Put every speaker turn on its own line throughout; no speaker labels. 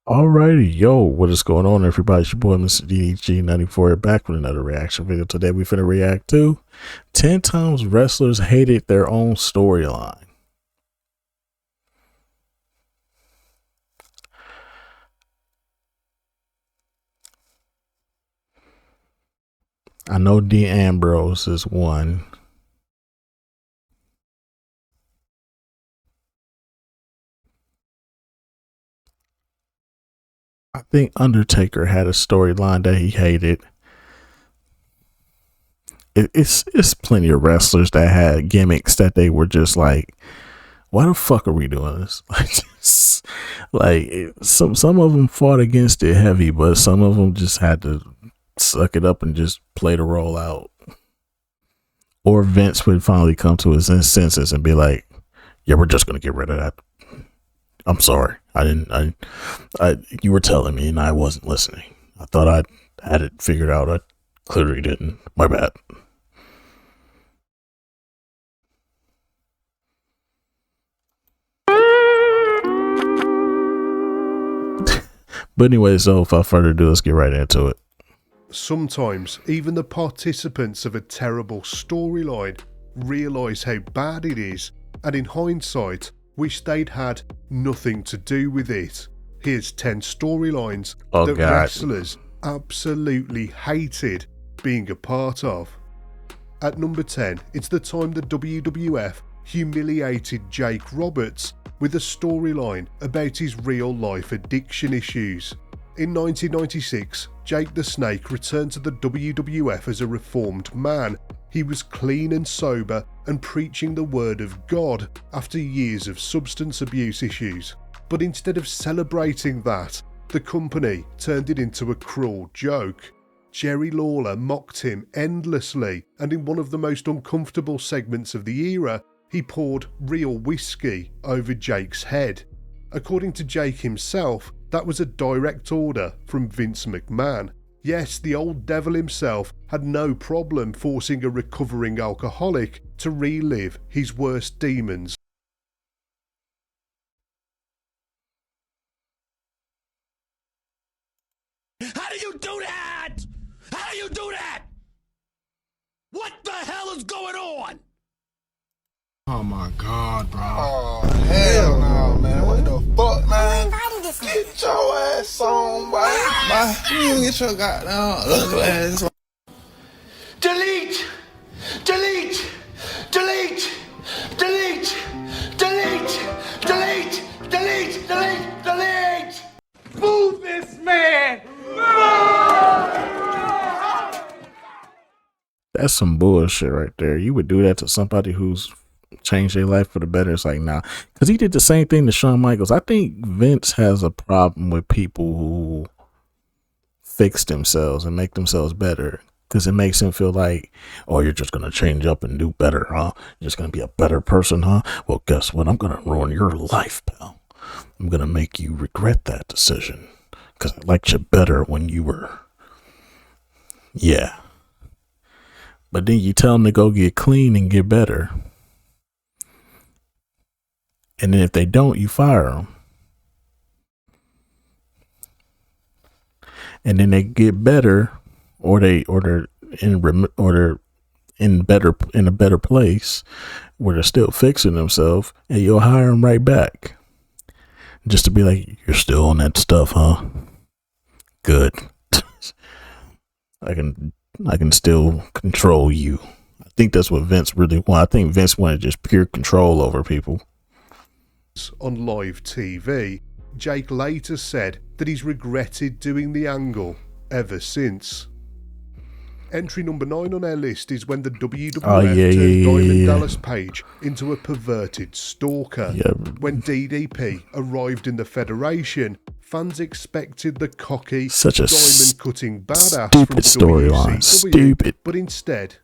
Alrighty, yo, what is going on, everybody? It's your boy, Mr. DDG94, back with another reaction video. Today, we finna react to 10 times wrestlers hated their own storyline. I know Dean Ambrose is one. I think Undertaker had a storyline that he hated. It's plenty of wrestlers that had gimmicks that they were just like, why the fuck are we doing this? Some of them fought against it heavy, but some of them just had to suck it up and just play the role out. Or Vince would finally come to his senses and be like, yeah, we're just gonna get rid of that. I'm sorry. You were telling me and I wasn't listening. I thought I had it figured out. I clearly didn't. My bad. But anyway, so without further ado, let's get right into it.
Sometimes even the participants of a terrible storyline realise how bad it is, and in hindsight wish they'd had nothing to do with it. Here's 10 storylines that wrestlers absolutely hated being a part of. At number 10, it's the time the WWF humiliated Jake Roberts with a storyline about his real-life addiction issues. In 1996, Jake the Snake returned to the WWF as a reformed man. He was clean and sober and preaching the word of God after years of substance abuse issues. But instead of celebrating that, the company turned it into a cruel joke. Jerry Lawler mocked him endlessly, and in one of the most uncomfortable segments of the era, he poured real whiskey over Jake's head. According to Jake himself, that was a direct order from Vince McMahon. Yes, the old devil himself had no problem forcing a recovering alcoholic to relive his worst demons.
How do you do that? How do you do that? What the hell is going on?
Oh my God, bro.
Oh, hell no, man. What the fuck, man? Get your ass on, boy. You get your goddamn ugly ass on. Delete! Delete! Delete! Delete! Delete! Delete! Delete! Delete! Delete!
Move this man!
That's some bullshit right there. You would do that to somebody who's changed their life for the better. It's like, nah, because he did the same thing to Shawn Michaels. I think Vince has a problem with people who fix themselves and make themselves better, because it makes him feel like, oh, you're just gonna change up and do better, huh? You're just gonna be a better person, huh? Well, guess what? I'm gonna ruin your life, pal. I'm gonna make you regret that decision because I liked you better when you were, yeah. But then you tell them to go get clean and get better. And then if they don't, you fire them. And then they get better, or they're in a better place where they're still fixing themselves, and you'll hire them right back. Just to be like, you're still on that stuff, huh? Good. I can still control you. I think that's what Vince really wanted. I think Vince wanted just pure control over people.
On live TV, Jake later said that he's regretted doing the angle ever since. Entry number 9 on our list is when the WWF turned Diamond Dallas Page into a perverted stalker. When DDP arrived in the Federation, fans expected the cocky, diamond-cutting badass from WCW, but instead,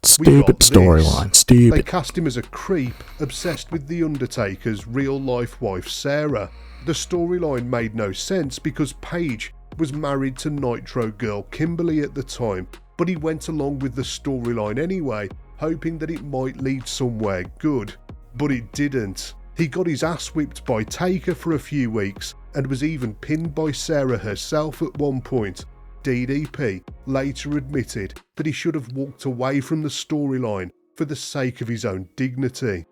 they cast him as a creep obsessed with The Undertaker's real-life wife Sarah. The storyline made no sense because Page was married to Nitro Girl Kimberly at the time, but he went along with the storyline anyway, hoping that it might lead somewhere good. But it didn't. He got his ass whipped by Taker for a few weeks, and was even pinned by Sarah herself at one point. DDP later admitted that he should have walked away from the storyline for the sake of his own dignity.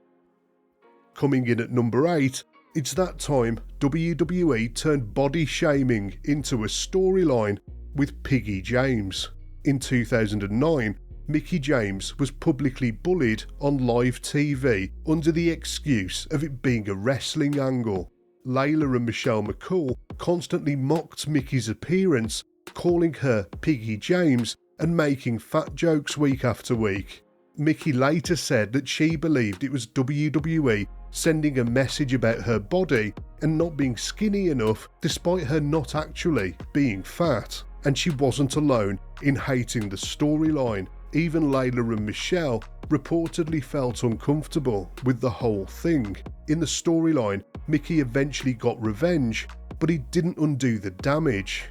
Coming in at number 8, it's that time WWE turned body shaming into a storyline with Piggy James. In 2009, Mickie James was publicly bullied on live TV under the excuse of it being a wrestling angle. Layla and Michelle McCool constantly mocked Mickie's appearance, calling her Piggy James and making fat jokes week after week. Mickie later said that she believed it was WWE sending a message about her body and not being skinny enough despite her not actually being fat, and she wasn't alone in hating the storyline. Even Layla and Michelle reportedly felt uncomfortable with the whole thing. In the storyline, Mickie eventually got revenge, but he didn't undo the damage.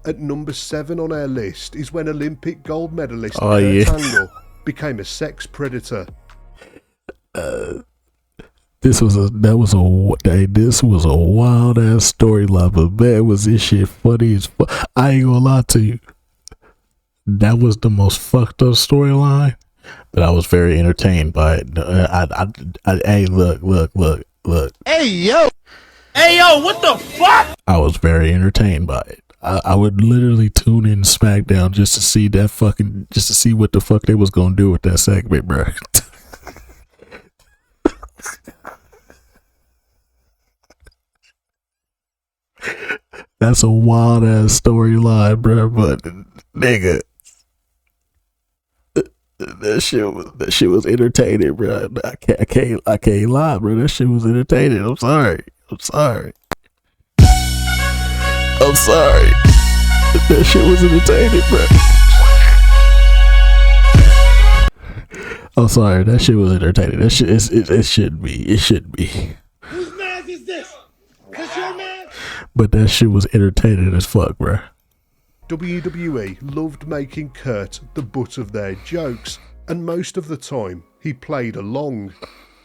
At number 7 on our list is when Olympic gold medalist Kurt Angle became a sex predator.
This was a wild ass storyline, but man, was this shit funny as fuck. I ain't gonna lie to you. That was the most fucked up storyline, but I was very entertained by it. Hey, look.
Hey, yo, what the fuck?
I was very entertained by it. I would literally tune in SmackDown just to see what the fuck they was gonna do with that segment, bro. That's a wild ass storyline, bro. But nigga, that shit was entertaining, bro. I can't lie, bro. That shit was entertaining. I'm sorry. That shit was entertaining, bro. I'm sorry. That shit was entertaining. That shit it should be. It should be.
Whose man is this? This your man?
But that shit was entertaining as fuck, bro.
WWE loved making Kurt the butt of their jokes, and most of the time he played along.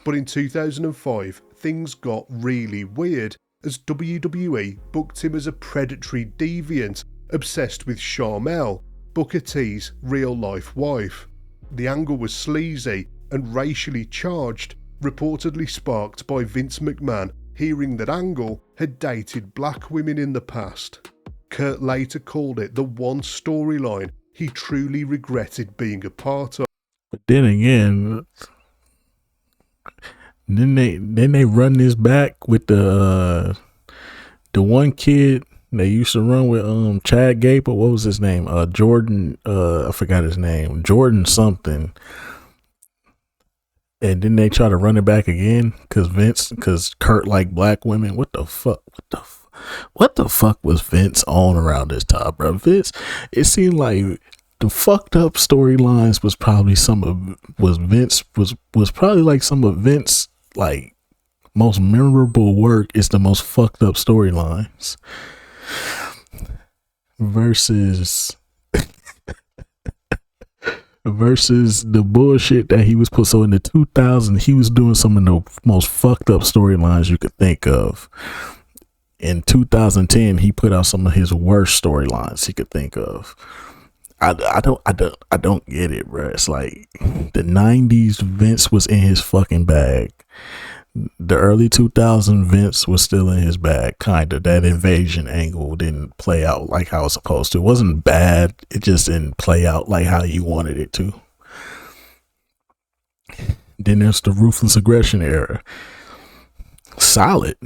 But in 2005, things got really weird as WWE booked him as a predatory deviant obsessed with Sharmell, Booker T's real-life wife. The angle was sleazy and racially charged, reportedly sparked by Vince McMahon hearing that Angle had dated black women in the past. Kurt later called it the one storyline he truly regretted being a part of.
But then again, then they run this back with the one kid they used to run with Chad Gable. What was his name? Jordan. I forgot his name. Jordan something. And then they try to run it back again because Kurt liked black women. What the fuck? What the fuck was Vince on around this time, bro? Vince, it seemed like the fucked up storylines was probably some of Vince like most memorable work is the most fucked up storylines versus the bullshit that he was put. So in the 2000s, he was doing some of the most fucked up storylines you could think of. In 2010, he put out some of his worst storylines he could think of. I don't get it, bro. It's like the 90s Vince was in his fucking bag. The early 2000s Vince was still in his bag, kind of. That invasion angle didn't play out like how it was supposed to. It wasn't bad. It just didn't play out like how you wanted it to. Then there's the Ruthless Aggression era. Solid.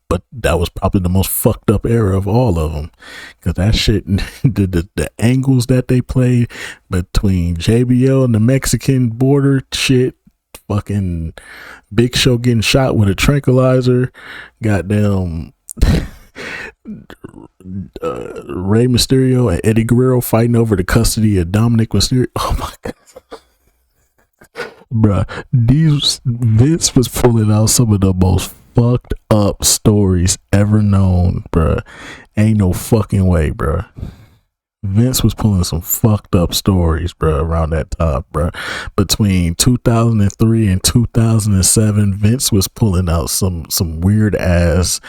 But that was probably the most fucked up era of all of them, because that shit, the angles that they played between JBL and the Mexican border shit, fucking Big Show getting shot with a tranquilizer, goddamn Rey Mysterio and Eddie Guerrero fighting over the custody of Dominic Mysterio. Oh my god, bruh, Vince was pulling out some of the most fucked up stories ever known, bruh. Ain't no fucking way, bruh. Vince was pulling some fucked up stories, bro, around that time, bro. Between 2003 and 2007, Vince was pulling out some weird ass,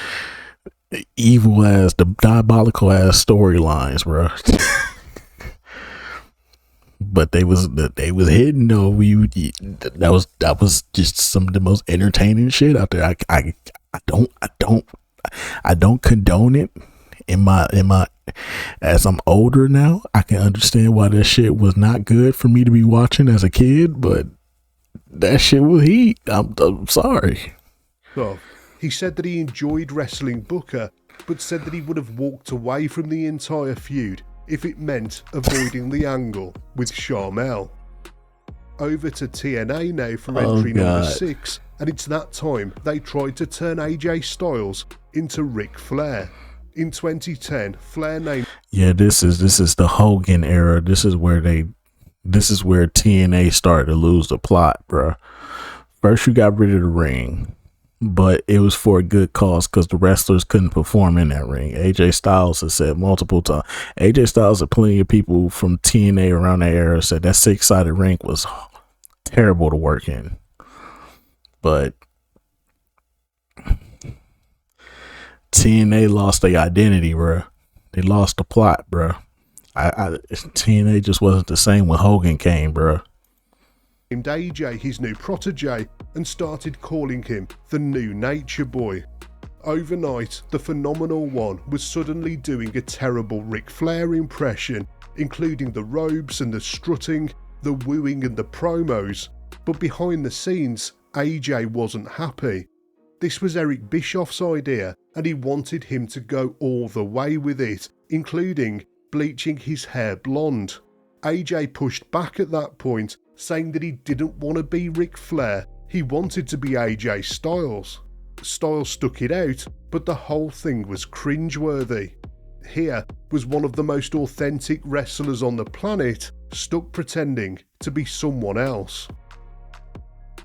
evil ass, diabolical ass storylines, bro. But they was hitting though. That was just some of the most entertaining shit out there. I don't condone it. In my as I'm older now, I can understand why that shit was not good for me to be watching as a kid, but that shit was heat. I'm sorry.
So, he said that he enjoyed wrestling Booker, but said that he would have walked away from the entire feud if it meant avoiding the angle with Sharmell. Over to TNA now for entry number 6, and it's that time they tried to turn AJ Styles into Ric Flair. In 2010, Flair named...
Yeah, this is the Hogan era. This is where TNA started to lose the plot, bro. First, you got rid of the ring, but it was for a good cause because the wrestlers couldn't perform in that ring. AJ Styles has said multiple times. AJ Styles and plenty of people from TNA around that era said that 6-sided ring was terrible to work in. But TNA lost their identity, bro. They lost the plot, bro. TNA just wasn't the same when Hogan came, bro.
Named AJ his new protege and started calling him the new Nature Boy. Overnight, the Phenomenal One was suddenly doing a terrible Ric Flair impression, including the robes and the strutting, the wooing and the promos. But behind the scenes, AJ wasn't happy. This was Eric Bischoff's idea, and he wanted him to go all the way with it, including bleaching his hair blonde. AJ pushed back at that point, saying that he didn't want to be Ric Flair, he wanted to be AJ Styles. Styles stuck it out, but the whole thing was cringeworthy. Here was one of the most authentic wrestlers on the planet, stuck pretending to be someone else.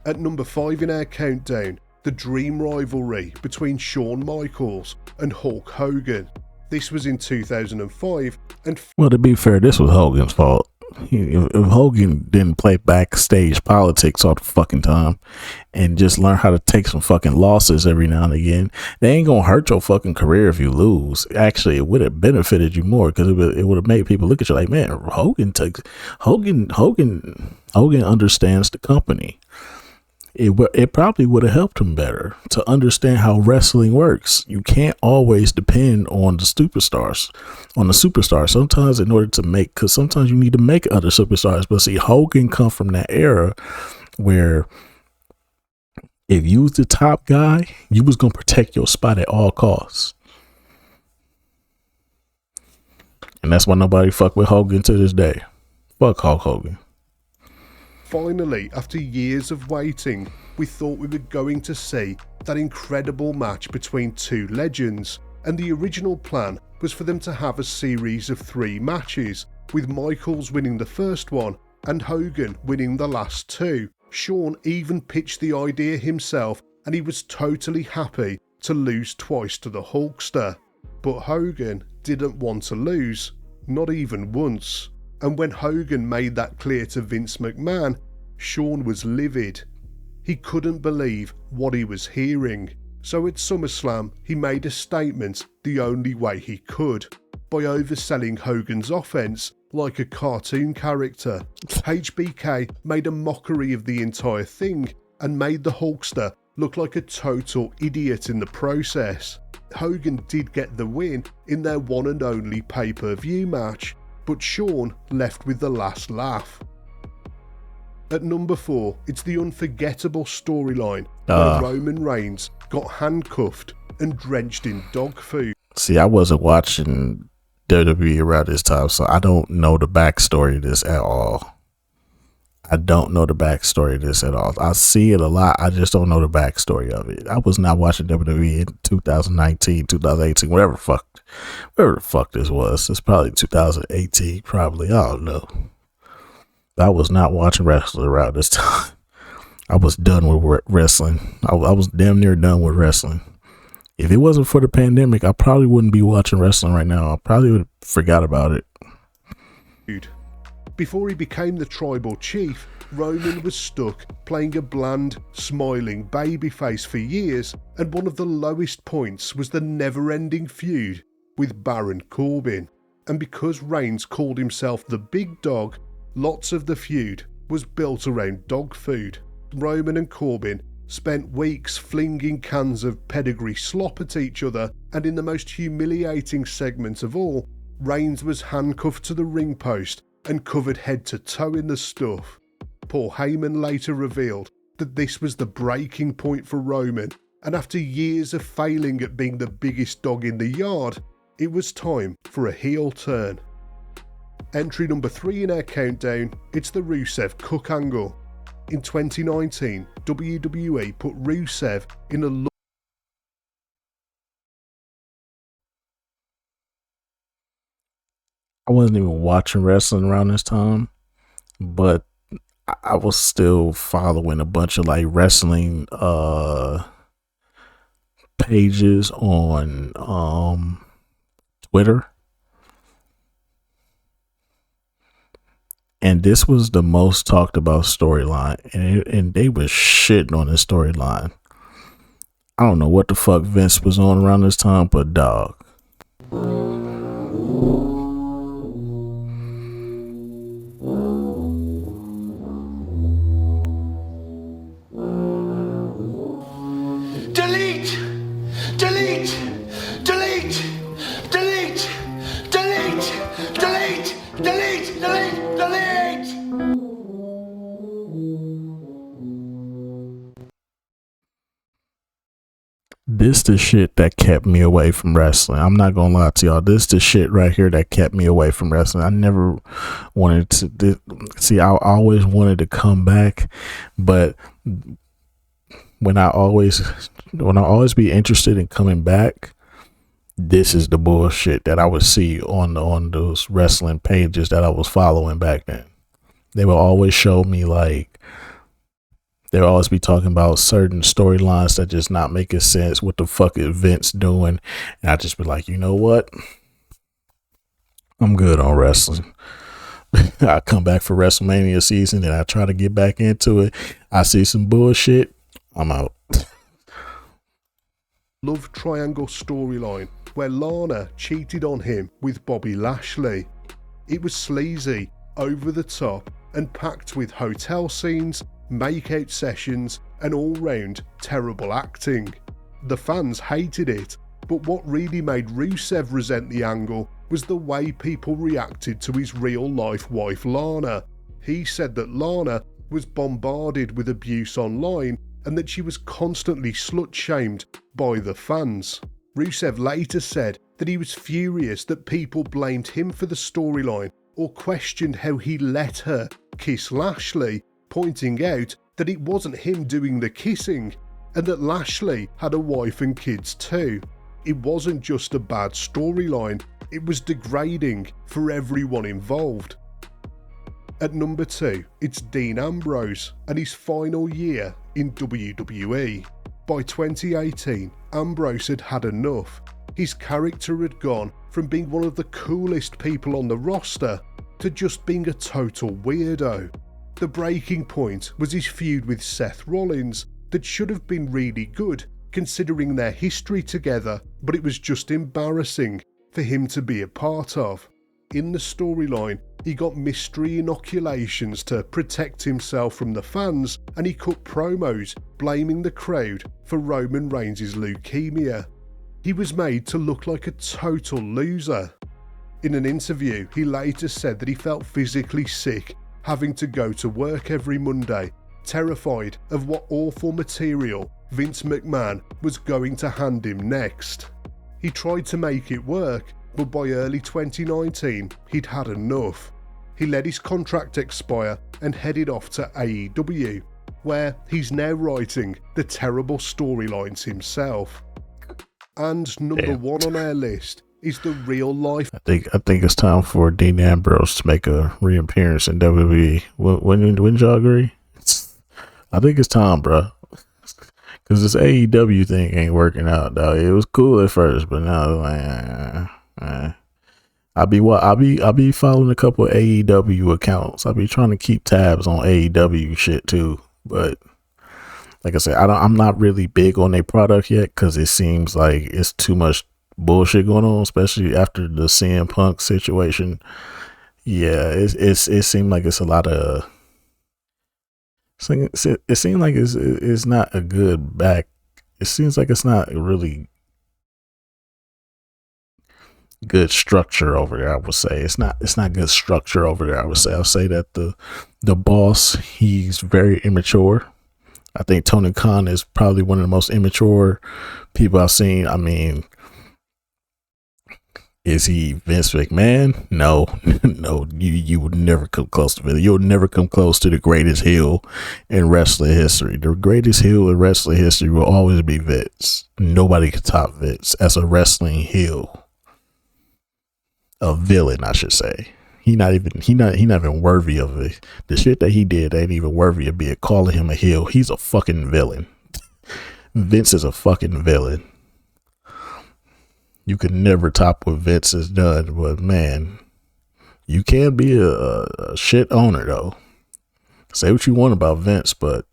At number 5 in our countdown, the dream rivalry between Shawn Michaels and Hulk Hogan. This was in 2005, and
well, to be fair, this was Hogan's fault. If Hogan didn't play backstage politics all the fucking time and just learn how to take some fucking losses every now and again, they ain't gonna hurt your fucking career if you lose. Actually, it would have benefited you more because it would have made people look at you like, man, Hogan understands the company. It probably would have helped him better to understand how wrestling works. You can't always depend on the superstars. Sometimes in order to because sometimes you need to make other superstars. But see, Hogan come from that era where if you was the top guy, you was going to protect your spot at all costs. And that's why nobody fuck with Hogan to this day. Fuck Hulk Hogan.
Finally, after years of waiting, we thought we were going to see that incredible match between two legends, and the original plan was for them to have a series of 3 matches, with Michaels winning the first one and Hogan winning the last 2. Shawn even pitched the idea himself, and he was totally happy to lose twice to the Hulkster. But Hogan didn't want to lose, not even once. And when Hogan made that clear to Vince McMahon, Shawn was livid. He couldn't believe what he was hearing. So at SummerSlam, he made a statement the only way he could, by overselling Hogan's offense like a cartoon character. HBK made a mockery of the entire thing and made the Hulkster look like a total idiot in the process. Hogan did get the win in their one and only pay-per-view match, but Shawn left with the last laugh. At number 4, it's the unforgettable storyline where Roman Reigns got handcuffed and drenched in dog food.
See, I wasn't watching WWE around this time, so I don't know the backstory of this at all. I see it a lot. I just don't know the backstory of it. I was not watching WWE in 2019, 2018, whatever the fuck this was. It's probably 2018, probably. I don't know. I was not watching wrestling around this time. I was done with wrestling. I was damn near done with wrestling. If it wasn't for the pandemic, I probably wouldn't be watching wrestling right now. I probably would have forgot about it.
Before he became the tribal chief, Roman was stuck playing a bland, smiling babyface for years, and one of the lowest points was the never-ending feud with Baron Corbin. And because Reigns called himself the Big Dog, lots of the feud was built around dog food. Roman and Corbin spent weeks flinging cans of pedigree slop at each other, and in the most humiliating segment of all, Reigns was handcuffed to the ring post and covered head to toe in the stuff. Paul Heyman later revealed that this was the breaking point for Roman, and after years of failing at being the biggest dog in the yard, it was time for a heel turn. Entry number 3 in our countdown, it's the Rusev Cook angle. In 2019, WWE put Rusev in a
I wasn't even watching wrestling around this time, but I was still following a bunch of like wrestling pages on Twitter. And this was the most talked about storyline, and they was shitting on this storyline. I don't know what the fuck Vince was on around this time, but dog.
Delete! Delete! Delete! Delete! Delete! Delete! Delete! Delete! Delete!
This the shit that kept me away from wrestling. I'm not gonna lie to y'all. This the shit right here that kept me away from wrestling. I never wanted to see. I always wanted to come back, but when I always be interested in coming back, this is the bullshit that I would see on those wrestling pages that I was following back then. They would always show me like. They'll always be talking about certain storylines that just not making sense. What the fuck is Vince doing? And I just be like, you know what? I'm good on wrestling. I come back for WrestleMania season and I try to get back into it. I see some bullshit. I'm out.
love triangle storyline where Lana cheated on him with Bobby Lashley. It was sleazy, over the top, and packed with hotel scenes, make-out sessions, and all-round terrible acting. The fans hated it, but what really made Rusev resent the angle was the way people reacted to his real-life wife Lana. He said that Lana was bombarded with abuse online and that she was constantly slut-shamed by the fans. Rusev later said that he was furious that people blamed him for the storyline or questioned how he let her kiss Lashley, pointing out that it wasn't him doing the kissing and that Lashley had a wife and kids too. It wasn't just a bad storyline, it was degrading for everyone involved. At number 2, it's Dean Ambrose and his final year in WWE. By 2018, Ambrose had had enough. His character had gone from being one of the coolest people on the roster to just being a total weirdo. The breaking point was his feud with Seth Rollins that should have been really good considering their history together, but it was just embarrassing for him to be a part of. In the storyline, he got mystery inoculations to protect himself from the fans, and he cut promos blaming the crowd for Roman Reigns' leukemia. He was made to look like a total loser. In an interview, he later said that he felt physically sick, having to go to work every Monday, terrified of what awful material Vince McMahon was going to hand him next. He tried to make it work, but by early 2019, he'd had enough. He let his contract expire and headed off to AEW, where he's now writing the terrible storylines himself. And number 1 on our list is the real life.
I think it's time for Dean Ambrose to make a reappearance in WWE. Wouldn't y'all agree? I think it's time, bro. Because this AEW thing ain't working out, dog. It was cool at first, but now it's like, I be following a couple of AEW accounts. I be trying to keep tabs on AEW shit too, but like I said, I'm not really big on their product yet because it seems like it's too much bullshit going on, especially after the CM Punk situation. Yeah, it seemed like it's a lot of. It seems like it's not a good back. It seems like it's not really good structure over there. I would say it's not good structure over there. I'll say that the boss, he's very immature. I think Tony Khan is probably one of the most immature people I've seen. I mean, is he Vince McMahon? No, no. You would never come close to Vince. You'll never come close to the greatest heel in wrestling history. The greatest heel in wrestling history will always be Vince. Nobody can top Vince as a wrestling heel, a villain, I should say. He not even worthy of it. The shit that he did ain't even worthy of being calling him a heel. He's a fucking villain. Vince is a fucking villain. You can never top what Vince has done, but man, you can be a shit owner though. Say what you want about Vince, but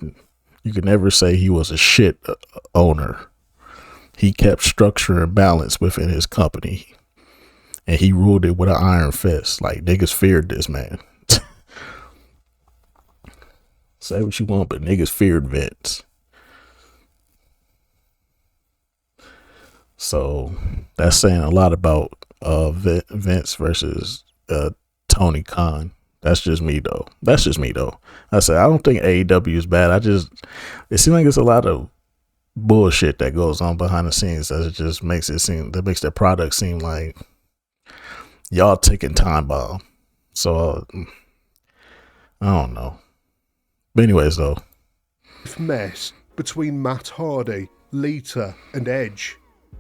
you can never say he was a shit owner. He kept structure and balance within his company, and he ruled it with an iron fist. Like, niggas feared this man. Say what you want, but niggas feared Vince. So that's saying a lot about Vince versus Tony Khan. That's just me though. I said I don't think AEW is bad. It seems like it's a lot of bullshit that goes on behind the scenes that makes their product seem like y'all ticking time bomb. So I don't know. But anyways though,
mess between Matt Hardy, Lita, and Edge.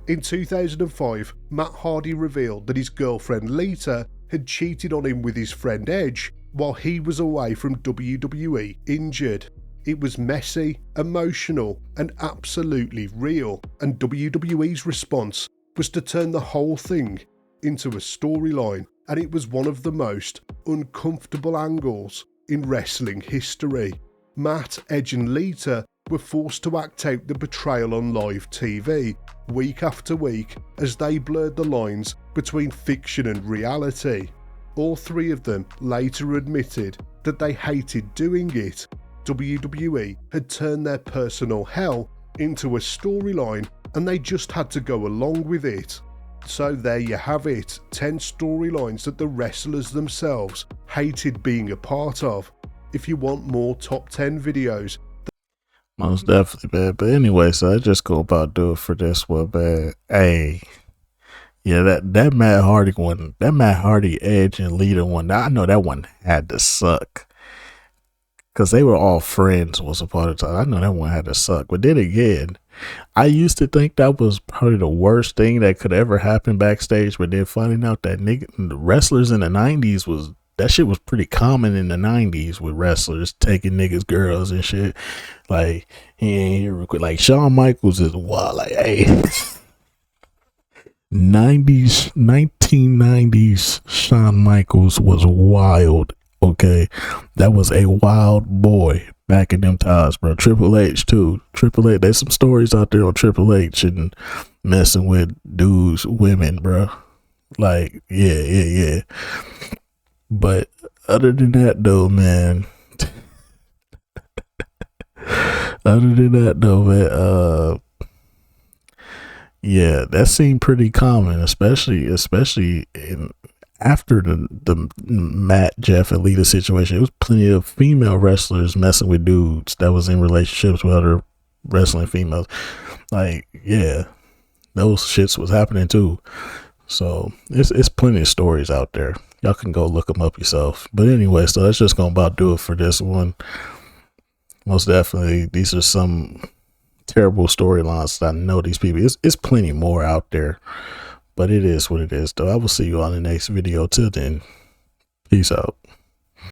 In 2005, Matt Hardy revealed that his girlfriend Lita had cheated on him with his friend Edge while he was away from WWE injured. It was messy, emotional, and absolutely real, and WWE's response was to turn the whole thing into a storyline, and it was one of the most uncomfortable angles in wrestling history. Matt, Edge, and Lita were forced to act out the betrayal on live TV week after week as they blurred the lines between fiction and reality. All three of them later admitted that they hated doing it. WWE had turned their personal hell into a storyline and they just had to go along with it. So there you have it, 10 storylines that the wrestlers themselves hated being a part of. If you want more top 10 videos,
most definitely, man. But anyway, so I just go about do it for this one, man. Hey, yeah, that Matt Hardy one, that Matt Hardy, Edge, and Lita one, I know that one had to suck. Because they were all friends once upon a time. I know that one had to suck. But then again, I used to think that was probably the worst thing that could ever happen backstage. But then finding out that the wrestlers in the 90s that shit was pretty common in the 90s with wrestlers taking niggas' girls and shit. Like, he ain't here real quick. Like, Shawn Michaels is wild. Like, hey, 1990s Shawn Michaels was wild. Okay, that was a wild boy back in them times, bro. Triple H too. Triple H. There's some stories out there on Triple H and messing with dudes, women, bro. Like, yeah. But other than that, though, man. Yeah, that seemed pretty common, especially after the Matt, Jeff, and Lita situation. It was plenty of female wrestlers messing with dudes that was in relationships with other wrestling females. Like, yeah, those shits was happening too. So it's plenty of stories out there. Y'all can go look them up yourself. But anyway, so that's just gonna about do it for this one. Most definitely, these are some terrible storylines that I know these people. It's plenty more out there. But it is what it is, though. I will see you on the next video. Till then, peace out.